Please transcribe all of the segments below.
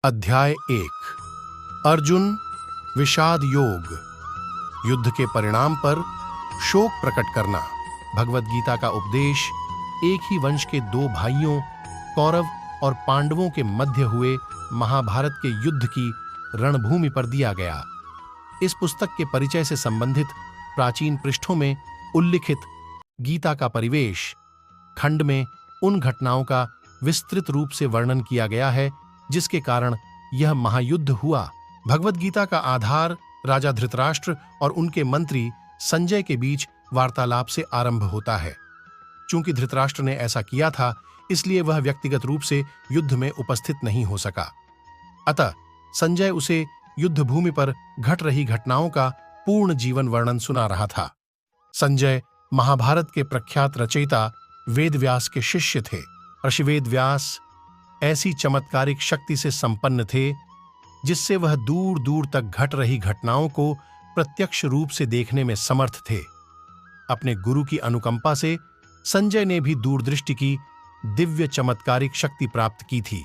अध्याय 1 अर्जुन विषाद योग। युद्ध के परिणाम पर शोक प्रकट करना। भगवद गीता का उपदेश एक ही वंश के दो भाइयों कौरव और पांडवों के मध्य हुए महाभारत के युद्ध की रणभूमि पर दिया गया। इस पुस्तक के परिचय से संबंधित प्राचीन पृष्ठों में उल्लिखित गीता का परिवेश खंड में उन घटनाओं का विस्तृत रूप से वर्णन किया गया है जिसके कारण यह महायुद्ध हुआ। भगवद गीता का आधार राजा धृतराष्ट्र और उनके मंत्री संजय के बीच वार्तालाप से आरंभ होता है। चूंकि धृतराष्ट्र ने ऐसा किया था, इसलिए वह व्यक्तिगत रूप से युद्ध में उपस्थित नहीं हो सका। अतः संजय उसे युद्ध भूमि पर घट रही घटनाओं का पूर्ण जीवन वर्णन सुना रहा था। संजय महाभारत के प्रख्यात रचयिता वेदव्यास के शिष्य थे। ऋषि वेदव्यास ऐसी चमत्कारिक शक्ति से संपन्न थे जिससे वह दूर दूर तक घट रही घटनाओं को प्रत्यक्ष रूप से देखने में समर्थ थे। अपने गुरु की अनुकंपा से संजय ने भी दूरदृष्टि की दिव्य चमत्कारिक शक्ति प्राप्त की थी।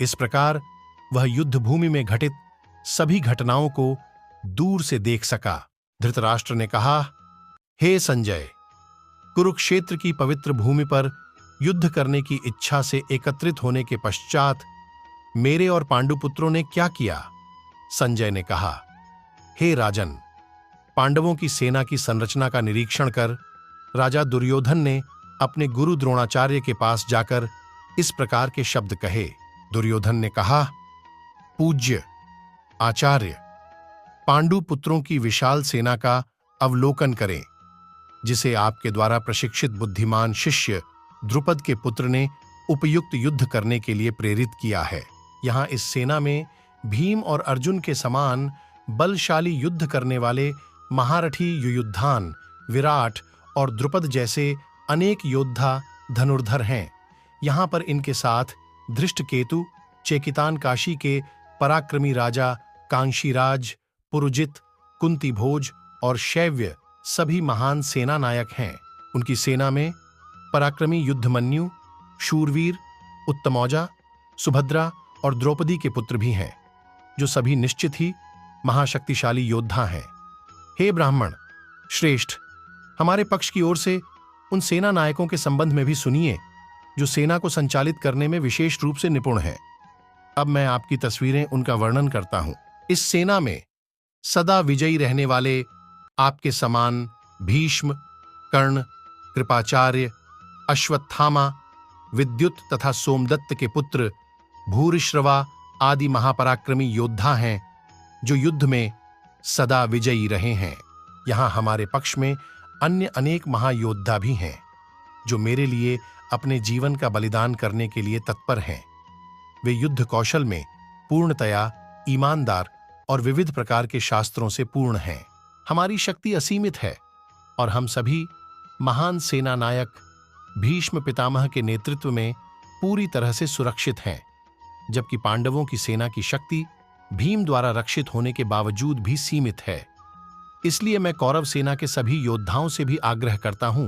इस प्रकार वह युद्ध भूमि में घटित सभी घटनाओं को दूर से देख सका। धृतराष्ट्र ने कहा, हे संजय, कुरुक्षेत्र की पवित्र भूमि पर युद्ध करने की इच्छा से एकत्रित होने के पश्चात मेरे और पांडुपुत्रों ने क्या किया? संजय ने कहा, हे राजन, पांडवों की सेना की संरचना का निरीक्षण कर राजा दुर्योधन ने अपने गुरु द्रोणाचार्य के पास जाकर इस प्रकार के शब्द कहे। दुर्योधन ने कहा, पूज्य आचार्य, पांडुपुत्रों की विशाल सेना का अवलोकन करें, जिसे आपके द्वारा प्रशिक्षित बुद्धिमान शिष्य द्रुपद के पुत्र ने उपयुक्त युद्ध करने के लिए प्रेरित किया है। यहाँ इस सेना में भीम और अर्जुन के समान बलशाली युद्ध करने वाले महारथी युयुधान, विराट और द्रुपद जैसे अनेक योद्धा धनुर्धर हैं। यहाँ पर इनके साथ धृष्टकेतु, चेकितान काशी के पराक्रमी राजा कांशीराज, पुरुजित, कुंतीभोज और शैव्य सभी महान सेना नायक हैं। उनकी सेना में पराक्रमी युद्धमन्यु, शूरवीर, उत्तमौजा, सुभद्रा और द्रौपदी के पुत्र भी हैं, जो सभी निश्चित ही महाशक्तिशाली योद्धा हैं। हे ब्राह्मण श्रेष्ठ, हमारे पक्ष की ओर से उन सेना नायकों के संबंध में भी सुनिए, जो सेना को संचालित करने में विशेष रूप से निपुण हैं। अब मैं आपकी तस्वीरें उनका वर्णन करता हूं। इस सेना में सदा विजयी रहने वाले आपके समान भीष्म, कर्ण, कृपाचार्य, अश्वत्थामा, विद्युत तथा सोमदत्त के पुत्र भूरिश्रवा आदि महापराक्रमी योद्धा हैं, जो युद्ध में सदा विजयी रहे हैं। यहाँ हमारे पक्ष में अन्य अनेक महायोद्धा भी हैं, जो मेरे लिए अपने जीवन का बलिदान करने के लिए तत्पर हैं। वे युद्ध कौशल में पूर्णतया ईमानदार और विविध प्रकार के शास्त्रों से पूर्ण हैं। हमारी शक्ति असीमित है और हम सभी महान सेना नायक भीष्म पितामह के नेतृत्व में पूरी तरह से सुरक्षित हैं, जबकि पांडवों की सेना की शक्ति भीम द्वारा रक्षित होने के बावजूद भी सीमित है। इसलिए मैं कौरव सेना के सभी योद्धाओं से भी आग्रह करता हूं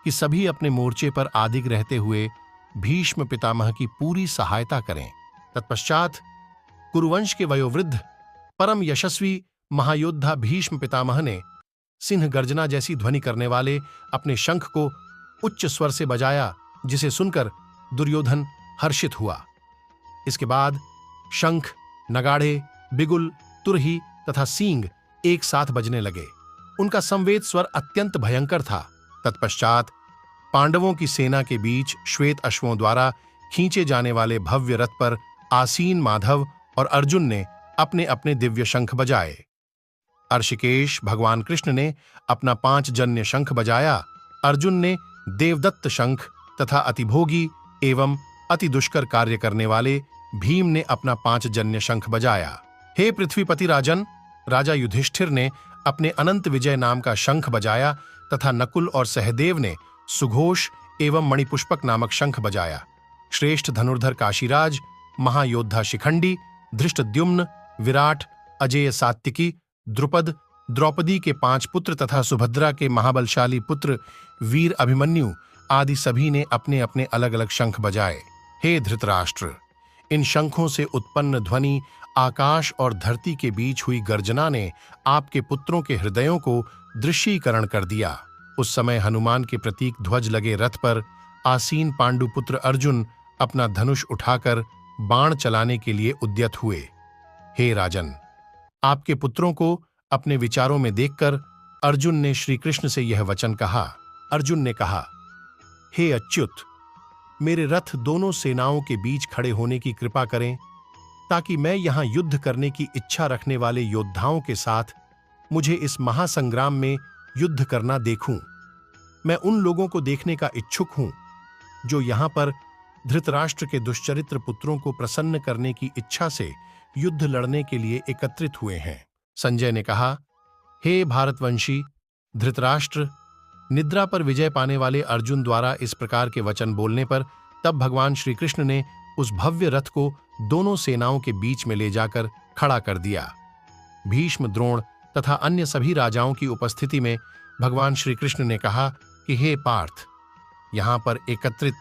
कि सभी अपने मोर्चे पर आदिग रहते हुए भीष्म पितामह की पूरी सहायता करें। तत्पश्चात कुरुवंश के वयोवृद्ध परम यशस्वी महायोद्धा भीष्म पितामह ने सिंह गर्जना जैसी ध्वनि करने वाले अपने शंख को उच्च स्वर से बजाया, जिसे सुनकर दुर्योधन हर्षित हुआ। इसके बाद शंख, नगाड़े, बिगुल, तुरही तथा सींग एक साथ बजने लगे। उनका संवेद स्वर अत्यंत भयंकर था। तत्पश्चात पांडवों की सेना के बीच श्वेत अश्वों द्वारा खींचे जाने वाले भव्य रथ पर आसीन माधव और अर्जुन ने अपने अपने दिव्य शंख बजाए। ऋषिकेश भगवान कृष्ण ने अपना 5 जन्य शंख बजाया। अर्जुन ने देवदत्त शंख तथा अतिभोगी एवं अति दुष्कर कार्य करने वाले भीम ने अपना 5 जन्य शंख बजाया। हे पृथ्वीपति राजन, राजा युधिष्ठिर ने अपने अनंत विजय नाम का शंख बजाया तथा नकुल और सहदेव ने सुघोष एवं मणिपुष्पक नामक शंख बजाया। श्रेष्ठ धनुर्धर काशीराज, महायोद्धा शिखंडी, धृष्टद्युम्न, विराट, अजेय सात्विकी, द्रुपद, द्रौपदी के 5 पुत्र तथा सुभद्रा के महाबलशाली पुत्र वीर अभिमन्यु आदि सभी ने अपने अपने अलग अलग शंख बजाए। हे धृतराष्ट्र, इन शंखों से उत्पन्न ध्वनि आकाश और धरती के बीच हुई गर्जना ने आपके पुत्रों के हृदयों को दृश्यीकरण कर दिया। उस समय हनुमान के प्रतीक ध्वज लगे रथ पर आसीन पांडुपुत्र अर्जुन अपना धनुष उठाकर बाण चलाने के लिए उद्यत हुए। हे राजन, आपके पुत्रों को अपने विचारों में देखकर अर्जुन ने श्री कृष्ण से यह वचन कहा। अर्जुन ने कहा, हे अच्युत, मेरे रथ दोनों सेनाओं के बीच खड़े होने की कृपा करें, ताकि मैं यहां युद्ध करने की इच्छा रखने वाले योद्धाओं के साथ मुझे इस महासंग्राम में युद्ध करना देखूं। मैं उन लोगों को देखने का इच्छुक हूं जो यहां पर धृतराष्ट्र के दुष्चरित्र पुत्रों को प्रसन्न करने की इच्छा से युद्ध लड़ने के लिए एकत्रित हुए हैं। संजय ने कहा, हे भारतवंशी धृतराष्ट्र, निद्रा पर विजय पाने वाले अर्जुन द्वारा इस प्रकार के वचन बोलने पर तब भगवान श्री कृष्ण ने उस भव्य रथ को दोनों सेनाओं के बीच में ले जाकर खड़ा कर दिया। भीष्म, द्रोण तथा अन्य सभी राजाओं की उपस्थिति में भगवान श्री कृष्ण ने कहा कि हे पार्थ, यहां पर एकत्रित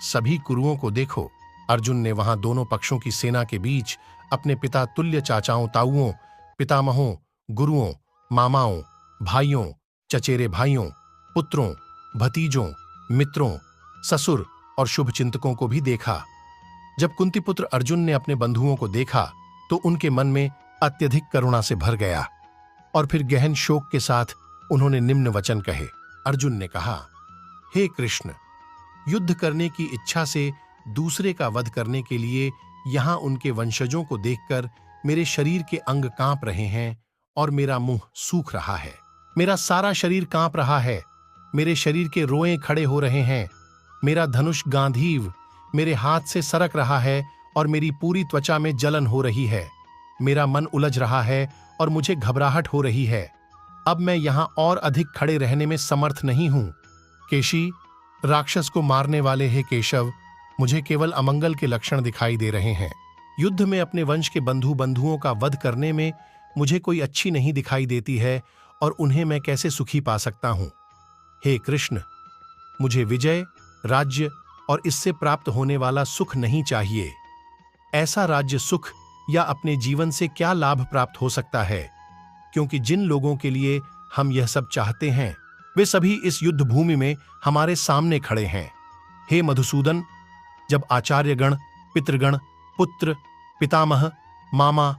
सभी कुरुओं को देखो। अर्जुन ने वहां दोनों पक्षों की सेना के बीच अपने पिता तुल्य चाचाओं, ताऊओं, पितामहों, गुरुओं, मामाओं, भाइयों, चचेरे भाइयों, पुत्रों, भतीजों, मित्रों, ससुर और शुभचिंतकों को भी देखा। जब कुंतीपुत्र अर्जुन ने अपने बंधुओं को देखा तो उनके मन में अत्यधिक करुणा से भर गया और फिर गहन शोक के साथ उन्होंने निम्न वचन कहे। अर्जुन ने कहा, हे कृष्ण, युद्ध करने की इच्छा से दूसरे का वध करने के लिए यहां उनके वंशजों को देखकर मेरे शरीर के अंग कांप रहे हैं और मेरा मुंह सूख रहा है। मेरा सारा शरीर कांप रहा है, मेरे शरीर के रोएं खड़े हो रहे हैं, मेरा धनुष गांधीव मेरे हाथ से सरक रहा है और मेरी पूरी त्वचा में जलन हो रही है। मेरा मन उलझ रहा है और मुझे घबराहट हो रही है। अब मैं यहां और अधिक खड़े रहने में समर्थ नहीं हूं। केशी, राक्षस को मारने वाले हे केशव, मुझे केवल अमंगल के लक्षण दिखाई दे रहे हैं। युद्ध में अपने वंश के बंधुओं का वध करने में मुझे कोई अच्छी नहीं दिखाई देती है और उन्हें मैं कैसे सुखी पा सकता हूं। हे कृष्ण, मुझे विजय, राज्य और इससे प्राप्त होने वाला सुख नहीं चाहिए। ऐसा राज्य सुख या अपने जीवन से क्या लाभ प्राप्त हो सकता है, क्योंकि जिन लोगों के लिए हम यह सब चाहते हैं वे सभी इस युद्ध भूमि में हमारे सामने खड़े हैं। हे मधुसूदन, जब आचार्यगण, पितृगण, पुत्र, पितामह, मामा,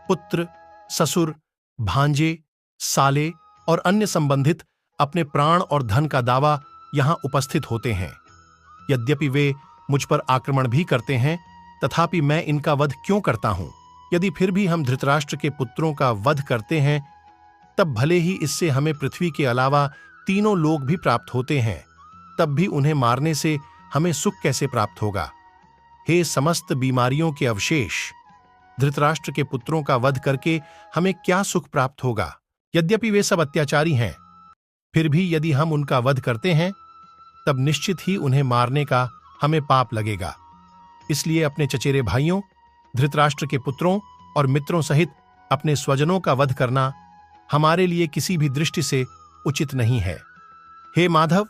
पुत्र, ससुर, भांजे, साले और अन्य संबंधित अपने प्राण और धन का दावा यहां उपस्थित होते हैं, यद्यपि वे मुझ पर आक्रमण भी करते हैं, तथापि मैं इनका वध क्यों करता हूं? यदि फिर भी हम धृतराष्ट्र के पुत्रों का वध करते हैं, तब भले ही इससे हमें पृथ्वी के अलावा तीनों लोक भी प्राप्त होते हैं, तब भी उन्हें मारने से हमें सुख कैसे प्राप्त होगा? हे समस्त बीमारियों के अवशेष, धृतराष्ट्र के पुत्रों का वध करके हमें क्या सुख प्राप्त होगा? यद्यपि वे सब अत्याचारी हैं, फिर भी यदि हम उनका वध करते हैं, तब निश्चित ही उन्हें मारने का हमें पाप लगेगा। इसलिए अपने चचेरे भाइयों, धृतराष्ट्र के पुत्रों और मित्रों सहित अपने स्वजनों का वध करना हमारे लिए किसी भी दृष्टि से उचित नहीं है। हे माधव,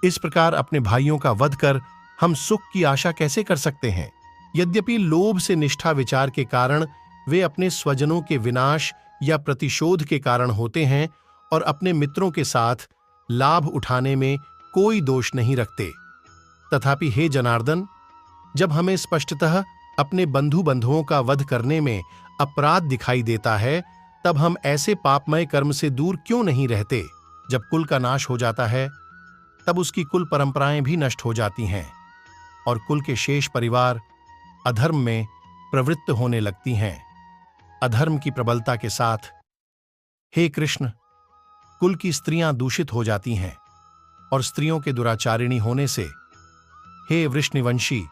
इस प्रकार अपने भाइयों का वध कर हम सुख की आशा कैसे कर सकते हैं? यद्यपि लोभ से निष्ठा विचार के कारण वे अपने स्वजनों के विनाश या प्रतिशोध के कारण होते हैं और अपने मित्रों के साथ लाभ उठाने में कोई दोष नहीं रखते। तथापि हे जनार्दन, जब हमें स्पष्टतः अपने बंधुओं का वध करने में अपराध दिखाई देता है, तब हम ऐसे पापमय कर्म से दूर क्यों नहीं रहते? जब कुल का नाश हो जाता है, तब उसकी कुल परंपराएं भी नष्ट हो जाती हैं और कुल के शेष परिवार अधर्म में प्रवृत्त होने लगती हैं, अधर्म की प्रबलता के साथ। हे कृष्ण, कुल की स्त्रियां दूषित हो जाती हैं और स्त्रियों के दुराचारिणी होने से हे वृष्णिवंशी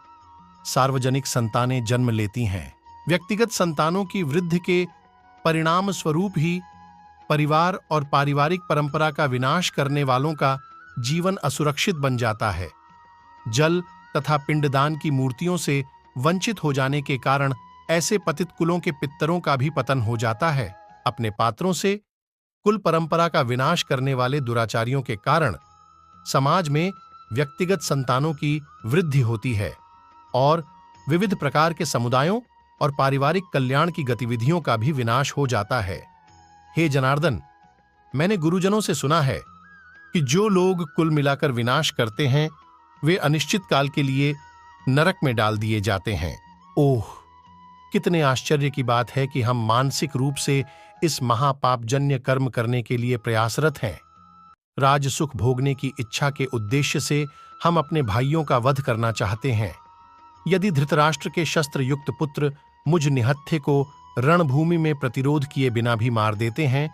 सार्वजनिक संतानें जन्म लेती हैं। व्यक्तिगत संतानों की वृद्धि के परिणाम स्वरूप ही परिवार और पारिवारिक परंपरा का विनाश करने वालों का जीवन असुरक्षित बन जाता है। जल तथा पिंडदान की मूर्तियों से वंचित हो जाने के कारण ऐसे पतित कुलों के पितरों का भी पतन हो जाता है। अपने पात्रों से कुल परंपरा का विनाश करने वाले दुराचारियों के कारण समाज में व्यक्तिगत संतानों की वृद्धि होती है और विविध प्रकार के समुदायों और पारिवारिक कल्याण की गतिविधियों का भी विनाश हो जाता है। हे जनार्दन, मैंने गुरुजनों से सुना है कि जो लोग कुल मिलाकर विनाश करते हैं वे अनिश्चित काल के लिए नरक में डाल दिए जाते हैं। ओह, कितने आश्चर्य की बात है कि हम मानसिक रूप से इस महापापजन्य कर्म करने के लिए प्रयासरत हैं। राजसुख भोगने की इच्छा के उद्देश्य से हम अपने भाइयों का वध करना चाहते हैं। यदि धृतराष्ट्र के शस्त्र युक्त पुत्र मुझ निहत्थे को रणभूमि में प्रतिरोध किए बिना भी मार देते हैं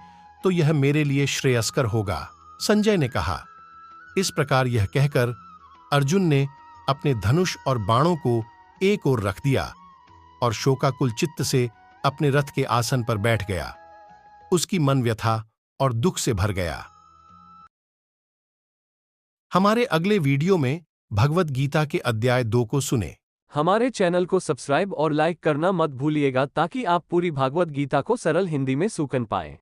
तो यह मेरे लिए श्रेयस्कर होगा, संजय ने कहा। इस प्रकार यह कहकर अर्जुन ने अपने धनुष और बाणों को एक ओर रख दिया और शोकाकुल चित्त से अपने रथ के आसन पर बैठ गया। उसकी मन व्यथा और दुख से भर गया। हमारे अगले वीडियो में भगवद गीता के अध्याय 2 को सुने। हमारे चैनल को सब्सक्राइब और लाइक करना मत भूलिएगा ताकि आप पूरी भागवत गीता को सरल हिंदी में सुन पाएं।